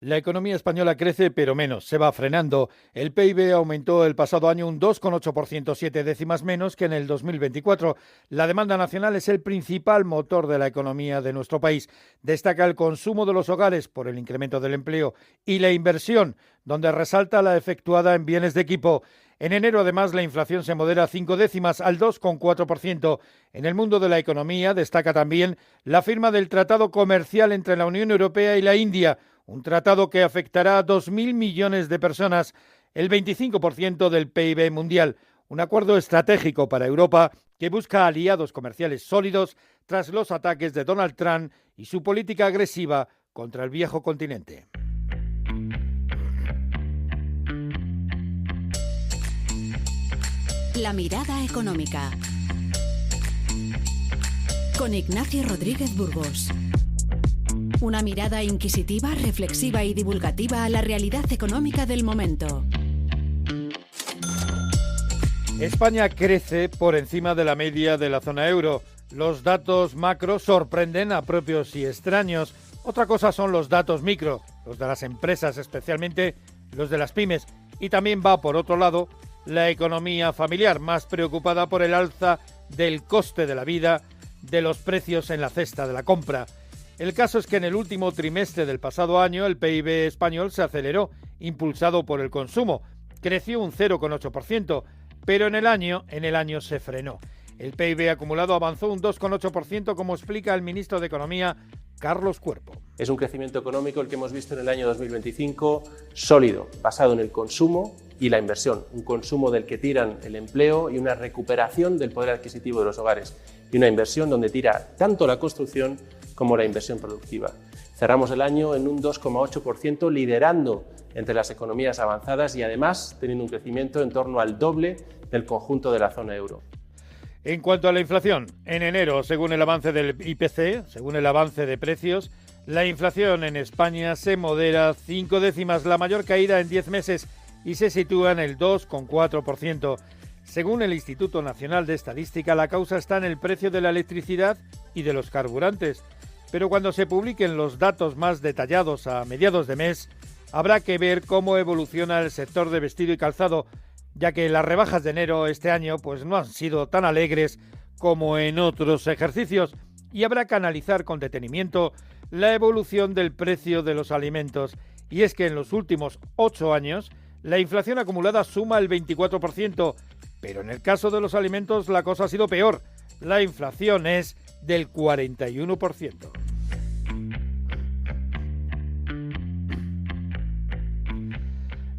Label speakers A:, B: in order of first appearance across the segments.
A: La economía española crece, pero menos, se va frenando. El PIB aumentó el pasado año un 2,8%, 7 décimas menos que en el 2024. La demanda nacional es el principal motor de la economía de nuestro país. Destaca el consumo de los hogares por el incremento del empleo y la inversión, donde resalta la efectuada en bienes de equipo. En enero, además, la inflación se modera 5 décimas al 2,4%. En el mundo de la economía destaca también la firma del Tratado Comercial entre la Unión Europea y la India, un tratado que afectará a 2.000 millones de personas, el 25% del PIB mundial. Un acuerdo estratégico para Europa que busca aliados comerciales sólidos tras los ataques de Donald Trump y su política agresiva contra el viejo continente.
B: La mirada económica. Con Ignacio Rodríguez Burgos. Una mirada inquisitiva, reflexiva y divulgativa a la realidad económica del momento.
A: España crece por encima de la media de la zona euro. Los datos macro sorprenden a propios y extraños. Otra cosa son los datos micro, los de las empresas, especialmente los de las pymes. Y también va, por otro lado, la economía familiar, más preocupada por el alza del coste de la vida, de los precios en la cesta de la compra. El caso es que en el último trimestre del pasado año el PIB español se aceleró, impulsado por el consumo. Creció un 0,8%, pero en el año se frenó. El PIB acumulado avanzó un 2,8%, como explica el ministro de Economía, Carlos Cuerpo.
C: Es un crecimiento económico el que hemos visto en el año 2025 sólido, basado en el consumo y la inversión. Un consumo del que tiran el empleo y una recuperación del poder adquisitivo de los hogares. Y una inversión donde tira tanto la construcción como la inversión productiva. Cerramos el año en un 2,8%, liderando entre las economías avanzadas y además teniendo un crecimiento en torno al doble del conjunto de la zona euro.
A: En cuanto a la inflación, en enero, según el avance del IPC, según el avance de precios, la inflación en España se modera 5 décimas, la mayor caída en 10 meses, y se sitúa en el 2,4%. Según el Instituto Nacional de Estadística, la causa está en el precio de la electricidad y de los carburantes. Pero cuando se publiquen los datos más detallados a mediados de mes, habrá que ver cómo evoluciona el sector de vestido y calzado, ya que las rebajas de enero este año pues no han sido tan alegres como en otros ejercicios, y habrá que analizar con detenimiento la evolución del precio de los alimentos. Y es que en los últimos 8 años la inflación acumulada suma el 24%, pero en el caso de los alimentos la cosa ha sido peor. La inflación es del 41%.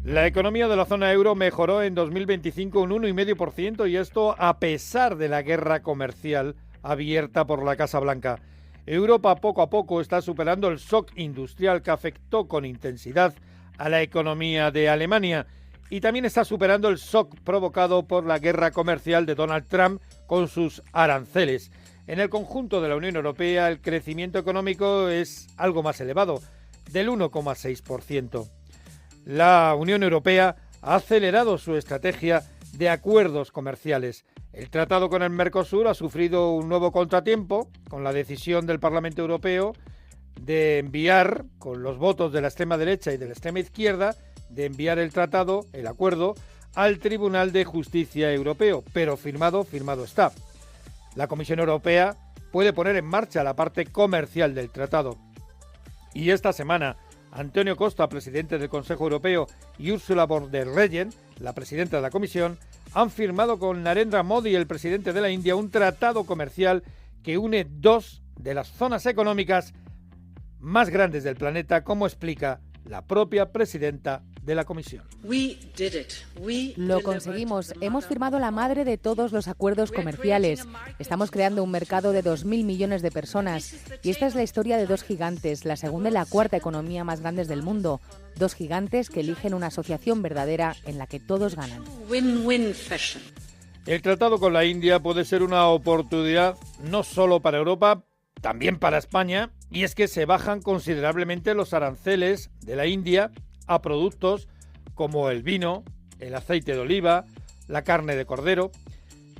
A: La economía de la zona euro mejoró en 2025 un 1,5%, y esto a pesar de la guerra comercial abierta por la Casa Blanca. Europa poco a poco está superando el shock industrial que afectó con intensidad a la economía de Alemania, y también está superando el shock provocado por la guerra comercial de Donald Trump con sus aranceles. En el conjunto de la Unión Europea el crecimiento económico es algo más elevado, del 1,6%. La Unión Europea ha acelerado su estrategia de acuerdos comerciales. El tratado con el Mercosur ha sufrido un nuevo contratiempo con la decisión del Parlamento Europeo de enviar, con los votos de la extrema derecha y de la extrema izquierda, de enviar el tratado, el acuerdo, al Tribunal de Justicia Europeo, pero firmado está. La Comisión Europea puede poner en marcha la parte comercial del tratado. Y esta semana, Antonio Costa, presidente del Consejo Europeo, y Ursula von der Leyen, la presidenta de la Comisión, han firmado con Narendra Modi, el presidente de la India, un tratado comercial que une dos de las zonas económicas más grandes del planeta, como explica la propia presidenta de la Comisión.
D: Lo conseguimos. Hemos firmado la madre de todos los acuerdos comerciales. Estamos creando un mercado de 2.000 millones de personas. Y esta es la historia de dos gigantes, la segunda y la cuarta economía más grandes del mundo. Dos gigantes que eligen una asociación verdadera en la que todos ganan.
A: El tratado con la India puede ser una oportunidad no solo para Europa, también para España, y es que se bajan considerablemente los aranceles de la India a productos como el vino, el aceite de oliva, la carne de cordero.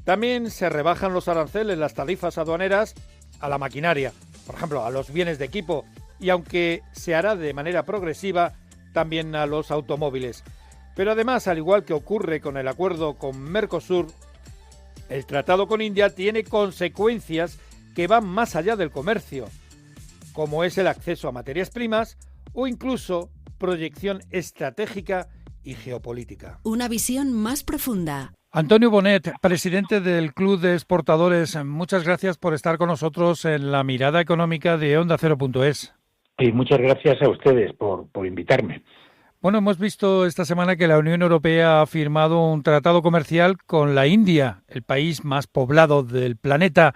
A: También se rebajan los aranceles, las tarifas aduaneras a la maquinaria, por ejemplo, a los bienes de equipo, y aunque se hará de manera progresiva, también a los automóviles. Pero además, al igual que ocurre con el acuerdo con Mercosur, el tratado con India tiene consecuencias que van más allá del comercio, como es el acceso a materias primas o incluso proyección estratégica y geopolítica.
B: Una visión más profunda.
A: Antonio Bonet, presidente del Club de Exportadores, muchas gracias por estar con nosotros en la mirada económica de Onda Cero.es.
E: Y muchas gracias a ustedes por invitarme.
A: Bueno, hemos visto esta semana que la Unión Europea ha firmado un tratado comercial con la India, el país más poblado del planeta.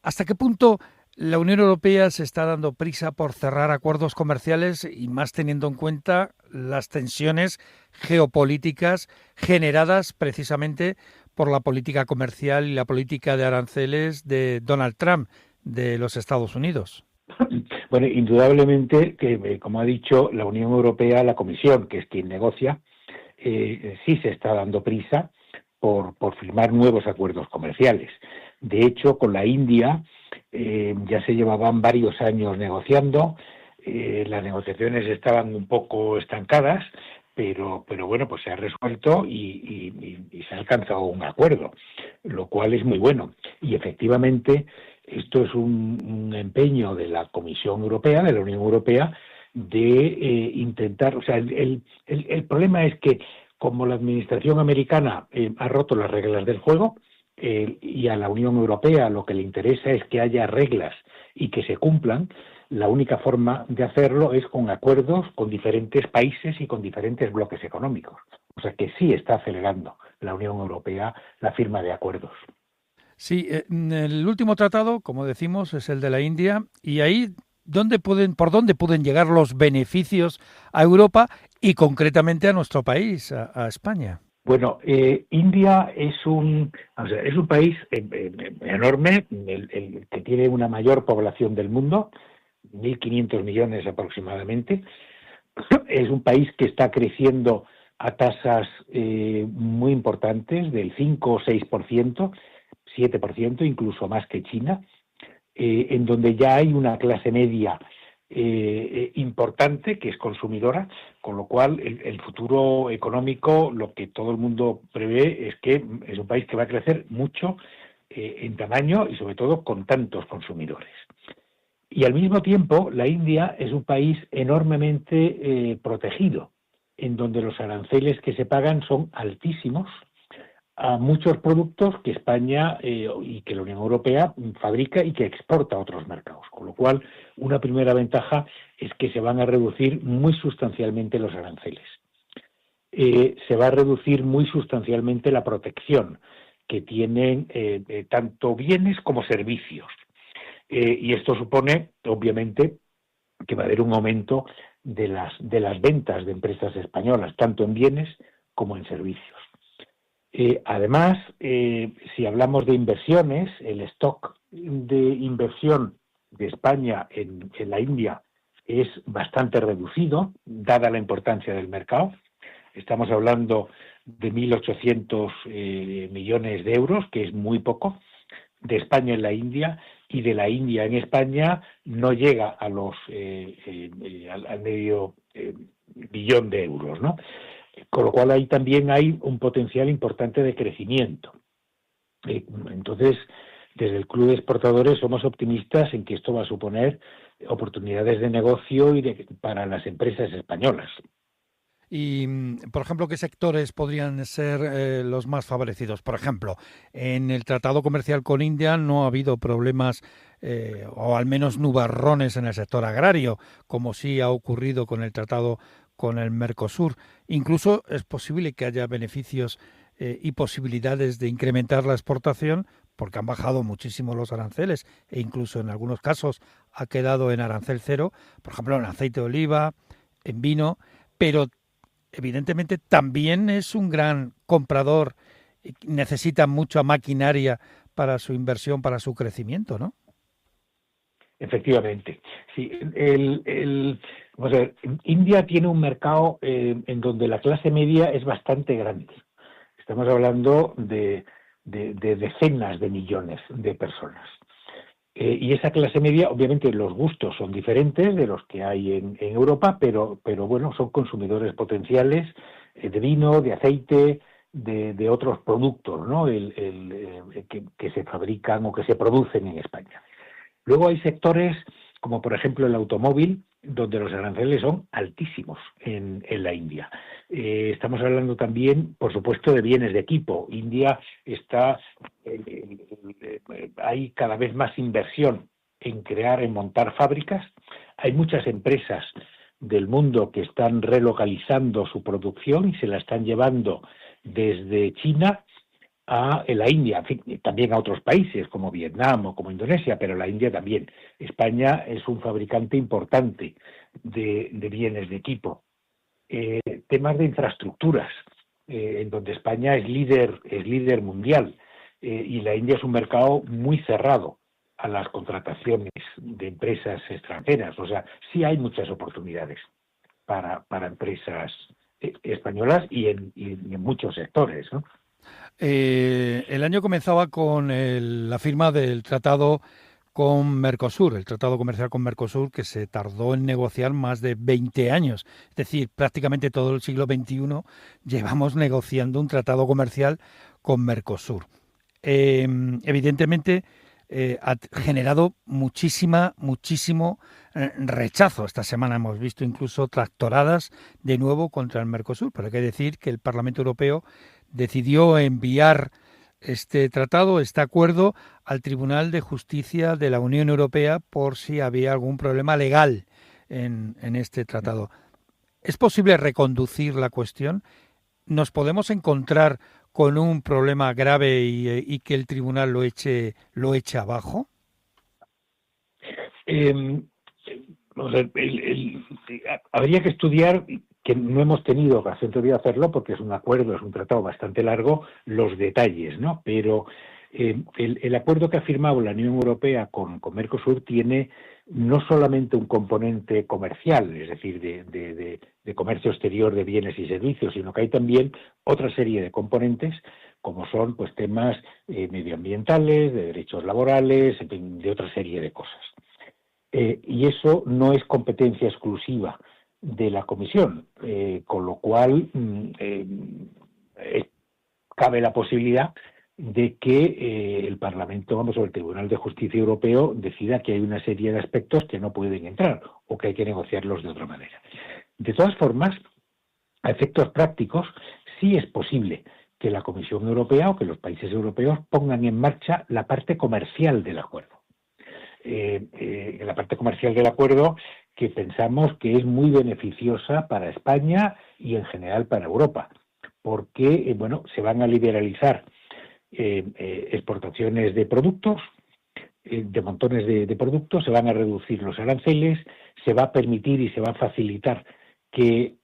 A: ¿Hasta qué punto la Unión Europea se está dando prisa por cerrar acuerdos comerciales y más teniendo en cuenta las tensiones geopolíticas generadas precisamente por la política comercial y la política de aranceles de Donald Trump de los Estados Unidos?
E: Bueno, indudablemente que, como ha dicho la Unión Europea, la Comisión, que es quien negocia, sí se está dando prisa por firmar nuevos acuerdos comerciales. De hecho, con la India ya se llevaban varios años negociando, las negociaciones estaban un poco estancadas, pero bueno, pues se ha resuelto y se ha alcanzado un acuerdo, lo cual es muy bueno. Y efectivamente, esto es un empeño de la Comisión Europea, de la Unión Europea, de intentar, o sea, el problema es que como la administración americana ha roto las reglas del juego, y a la Unión Europea lo que le interesa es que haya reglas y que se cumplan, la única forma de hacerlo es con acuerdos con diferentes países y con diferentes bloques económicos. O sea que sí está acelerando la Unión Europea la firma de acuerdos.
A: Sí, el último tratado, como decimos, es el de la India, y ahí ¿por dónde pueden llegar los beneficios a Europa y concretamente a nuestro país, a España?
E: Bueno, India es un país enorme, el que tiene una mayor población del mundo, 1.500 millones aproximadamente. Es un país que está creciendo a tasas muy importantes, del 5 o 6%, 7%, incluso más que China, en donde ya hay una clase media importante que es consumidora, con lo cual el futuro económico, lo que todo el mundo prevé es que es un país que va a crecer mucho en tamaño y sobre todo con tantos consumidores. Y al mismo tiempo la India es un país enormemente protegido, en donde los aranceles que se pagan son altísimos a muchos productos que España y que la Unión Europea fabrica y que exporta a otros mercados. Con lo cual, una primera ventaja es que se van a reducir muy sustancialmente los aranceles. Se va a reducir muy sustancialmente la protección que tienen tanto bienes como servicios. Y esto supone, obviamente, que va a haber un aumento de las ventas de empresas españolas, tanto en bienes como en servicios. Además, si hablamos de inversiones, el stock de inversión de España en la India es bastante reducido, dada la importancia del mercado. Estamos hablando de 1.800 millones de euros, que es muy poco, de España en la India, y de la India en España no llega a al medio billón de euros, ¿no? Con lo cual ahí también hay un potencial importante de crecimiento. Entonces, desde el Club de Exportadores somos optimistas en que esto va a suponer oportunidades de negocio para las empresas españolas.
A: Y, por ejemplo, ¿qué sectores podrían ser los más favorecidos? Por ejemplo, en el tratado comercial con India no ha habido problemas o al menos nubarrones en el sector agrario, como sí ha ocurrido con el tratado con el Mercosur. Incluso es posible que haya beneficios y posibilidades de incrementar la exportación porque han bajado muchísimo los aranceles e incluso en algunos casos ha quedado en arancel cero, por ejemplo en aceite de oliva, en vino, pero evidentemente también es un gran comprador, necesita mucha maquinaria para su inversión, para su crecimiento, ¿no?
E: Efectivamente. Sí, vamos a ver, India tiene un mercado en donde la clase media es bastante grande. Estamos hablando de decenas de millones de personas. Y esa clase media, obviamente los gustos son diferentes de los que hay en Europa, pero bueno, son consumidores potenciales de vino, de aceite, de otros productos, ¿no? Que se fabrican o que se producen en España. Luego hay sectores como por ejemplo el automóvil, donde los aranceles son altísimos en la India. Estamos hablando también, por supuesto, de bienes de equipo. India hay cada vez más inversión en montar fábricas. Hay muchas empresas del mundo que están relocalizando su producción y se la están llevando desde China a la India, en fin, también a otros países como Vietnam o como Indonesia, pero la India también. España es un fabricante importante de bienes de equipo. Temas de infraestructuras, en donde España es líder mundial, y la India es un mercado muy cerrado a las contrataciones de empresas extranjeras. O sea, sí hay muchas oportunidades para empresas españolas y en muchos sectores, ¿no?
A: El año comenzaba con la firma del tratado con Mercosur, el tratado comercial con Mercosur, que se tardó en negociar más de 20 años. Es decir, prácticamente todo el siglo XXI llevamos negociando un tratado comercial con Mercosur. Evidentemente ha generado muchísimo rechazo. Esta semana hemos visto incluso tractoradas de nuevo contra el Mercosur, pero hay que decir que el Parlamento Europeo decidió enviar este tratado, este acuerdo, al Tribunal de Justicia de la Unión Europea por si había algún problema legal en este tratado. ¿Es posible reconducir la cuestión? ¿Nos podemos encontrar con un problema grave y que el tribunal lo eche abajo?
E: Habría que estudiar, que no hemos tenido ocasión todavía de hacerlo porque es un acuerdo, es un tratado bastante largo, los detalles, ¿no? Pero el acuerdo que ha firmado la Unión Europea con Mercosur tiene no solamente un componente comercial, es decir, de comercio exterior de bienes y servicios, sino que hay también otra serie de componentes, como son pues temas medioambientales, de derechos laborales, en fin, de otra serie de cosas. Y eso no es competencia exclusiva de la Comisión, con lo cual cabe la posibilidad de que el Parlamento, o el Tribunal de Justicia Europeo decida que hay una serie de aspectos que no pueden entrar o que hay que negociarlos de otra manera. De todas formas, a efectos prácticos, sí es posible que la Comisión Europea o que los países europeos pongan en marcha la parte comercial del acuerdo. La parte comercial del acuerdo que pensamos que es muy beneficiosa para España y en general para Europa, porque se van a liberalizar exportaciones de productos, de montones de productos, se van a reducir los aranceles, se va a permitir y se va a facilitar que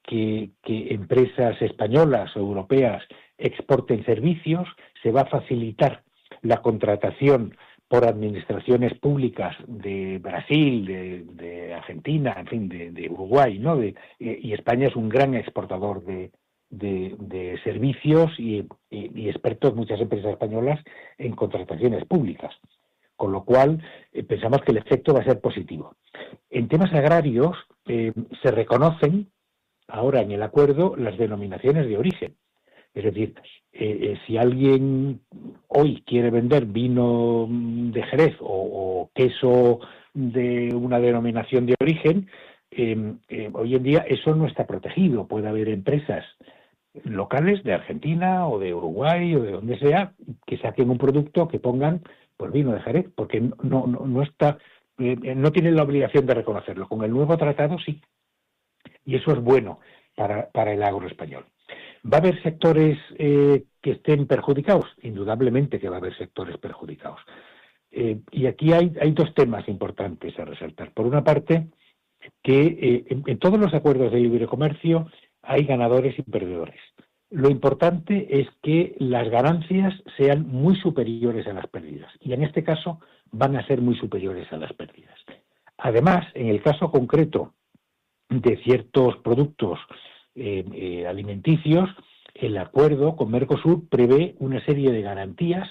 E: empresas españolas o europeas exporten servicios, se va a facilitar la contratación por administraciones públicas de Brasil, de Argentina, en fin, de Uruguay, ¿no? Y España es un gran exportador de servicios y expertos, muchas empresas españolas, en contrataciones públicas. Con lo cual, pensamos que el efecto va a ser positivo. En temas agrarios, se reconocen ahora en el acuerdo las denominaciones de origen. Es decir, si alguien hoy quiere vender vino de Jerez o queso de una denominación de origen, hoy en día eso no está protegido. Puede haber empresas locales de Argentina o de Uruguay o de donde sea que saquen un producto que pongan pues vino de Jerez, porque no está, no tienen la obligación de reconocerlo. Con el nuevo tratado sí, y eso es bueno para el agro español. ¿Va a haber sectores que estén perjudicados? Indudablemente que va a haber sectores perjudicados. Y aquí hay dos temas importantes a resaltar. Por una parte, que en todos los acuerdos de libre comercio hay ganadores y perdedores. Lo importante es que las ganancias sean muy superiores a las pérdidas, y en este caso van a ser muy superiores a las pérdidas. Además, en el caso concreto de ciertos productos alimenticios, el acuerdo con Mercosur prevé una serie de garantías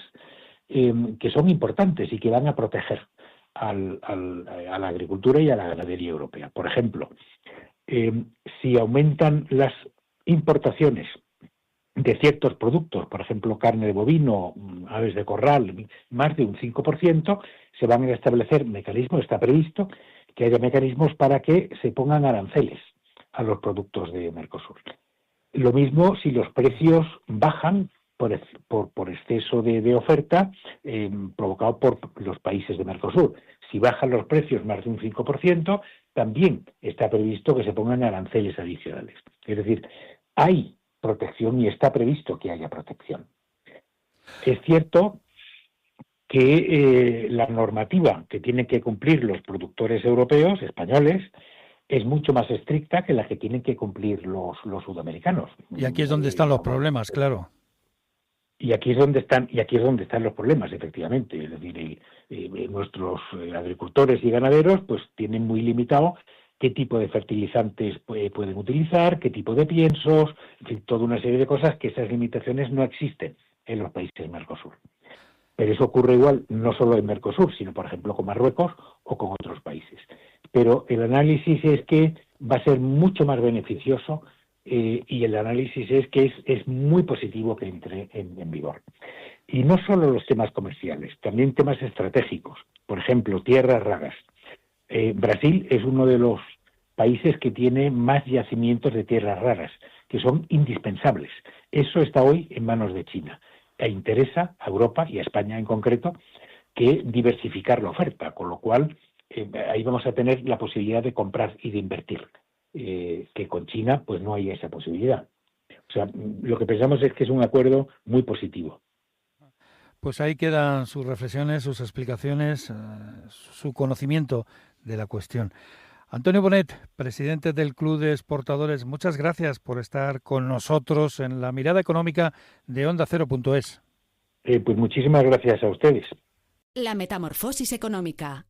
E: que son importantes y que van a proteger a la agricultura y a la ganadería europea. Por ejemplo, si aumentan las importaciones de ciertos productos, por ejemplo, carne de bovino, aves de corral, más de un 5%, se van a establecer mecanismos, está previsto que haya mecanismos para que se pongan aranceles a los productos de Mercosur. Lo mismo si los precios bajan por exceso de oferta provocado por los países de Mercosur. Si bajan los precios más de un 5%, también está previsto que se pongan aranceles adicionales. Es decir, hay protección y está previsto que haya protección. Es cierto que la normativa que tienen que cumplir los productores europeos, españoles, es mucho más estricta que la que tienen que cumplir los sudamericanos.
A: Y aquí es donde están los problemas, claro.
E: Y aquí es donde están los problemas, efectivamente. Es decir, nuestros agricultores y ganaderos pues tienen muy limitado qué tipo de fertilizantes pueden utilizar, qué tipo de piensos, en fin, toda una serie de cosas que esas limitaciones no existen en los países Mercosur. Pero eso ocurre igual no solo en Mercosur, sino por ejemplo con Marruecos o con otros países. Pero el análisis es que va a ser mucho más beneficioso y el análisis es que es muy positivo que entre en vigor. Y no solo los temas comerciales, también temas estratégicos. Por ejemplo, tierras raras. Brasil es uno de los países que tiene más yacimientos de tierras raras, que son indispensables. Eso está hoy en manos de China. E interesa a Europa y a España en concreto que diversificar la oferta, con lo cual ahí vamos a tener la posibilidad de comprar y de invertir, que con China pues no hay esa posibilidad. O sea, lo que pensamos es que es un acuerdo muy positivo.
A: Pues ahí quedan sus reflexiones, sus explicaciones, su conocimiento de la cuestión. Antonio Bonet, presidente del Club de Exportadores, muchas gracias por estar con nosotros en la mirada económica de OndaCero.es.
E: Pues muchísimas gracias a ustedes.
B: La metamorfosis económica.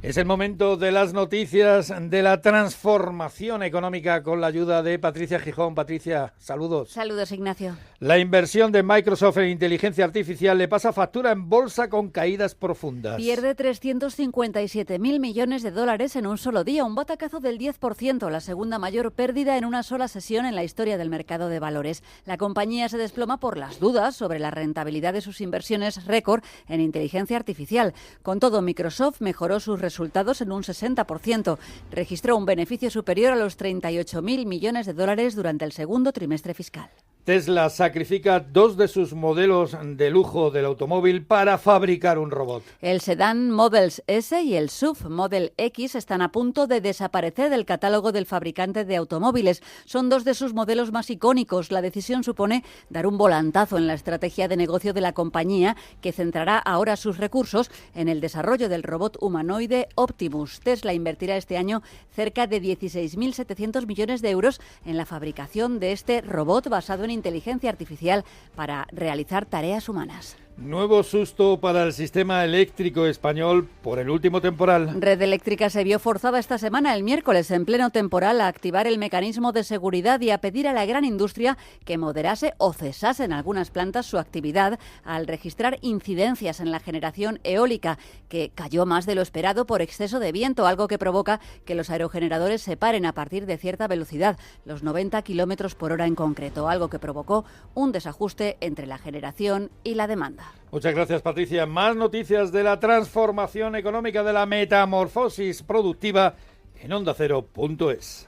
A: Es el momento de las noticias de la transformación económica con la ayuda de Patricia Gijón. Patricia, saludos.
F: Saludos, Ignacio.
A: La inversión de Microsoft en inteligencia artificial le pasa factura en bolsa con caídas profundas.
F: Pierde 357.000 millones de dólares en un solo día, un batacazo del 10%, la segunda mayor pérdida en una sola sesión en la historia del mercado de valores. La compañía se desploma por las dudas sobre la rentabilidad de sus inversiones récord en inteligencia artificial. Con todo, Microsoft mejoró sus resultados en un 60%. Registró un beneficio superior a los 38.000 millones de dólares durante el segundo trimestre fiscal.
A: Tesla sacrifica 2 de sus modelos de lujo del automóvil para fabricar un robot.
F: El sedán Model S y el SUV Model X están a punto de desaparecer del catálogo del fabricante de automóviles. Son 2 de sus modelos más icónicos. La decisión supone dar un volantazo en la estrategia de negocio de la compañía, que centrará ahora sus recursos en el desarrollo del robot humanoide Optimus. Tesla invertirá este año cerca de 16.700 millones de euros en la fabricación de este robot basado en inteligencia artificial para realizar tareas humanas.
A: Nuevo susto para el sistema eléctrico español por el último temporal.
F: Red Eléctrica se vio forzada esta semana, el miércoles, en pleno temporal, a activar el mecanismo de seguridad y a pedir a la gran industria que moderase o cesase en algunas plantas su actividad al registrar incidencias en la generación eólica, que cayó más de lo esperado por exceso de viento, algo que provoca que los aerogeneradores se paren a partir de cierta velocidad, los 90 kilómetros por hora en concreto, algo que provocó un desajuste entre la generación y la demanda.
A: Muchas gracias, Patricia. Más noticias de la transformación económica, de la metamorfosis productiva en OndaCero.es.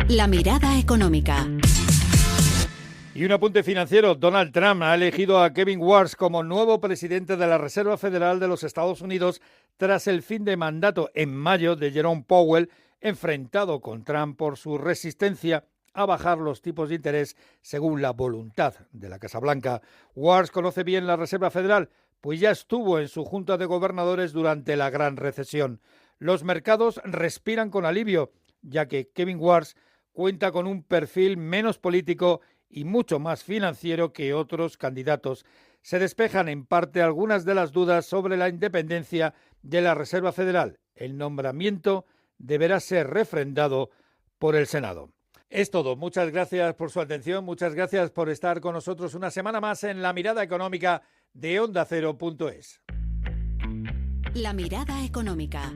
B: La mirada económica.
A: Y un apunte financiero. Donald Trump ha elegido a Kevin Warsh como nuevo presidente de la Reserva Federal de los Estados Unidos tras el fin de mandato en mayo de Jerome Powell, enfrentado con Trump por su resistencia a bajar los tipos de interés según la voluntad de la Casa Blanca. Warsh conoce bien la Reserva Federal, pues ya estuvo en su Junta de Gobernadores durante la Gran Recesión. Los mercados respiran con alivio, ya que Kevin Warsh cuenta con un perfil menos político y mucho más financiero que otros candidatos. Se despejan en parte algunas de las dudas sobre la independencia de la Reserva Federal. El nombramiento deberá ser refrendado por el Senado. Es todo. Muchas gracias por su atención, muchas gracias por estar con nosotros una semana más en la mirada económica de OndaCero.es.
B: La mirada económica.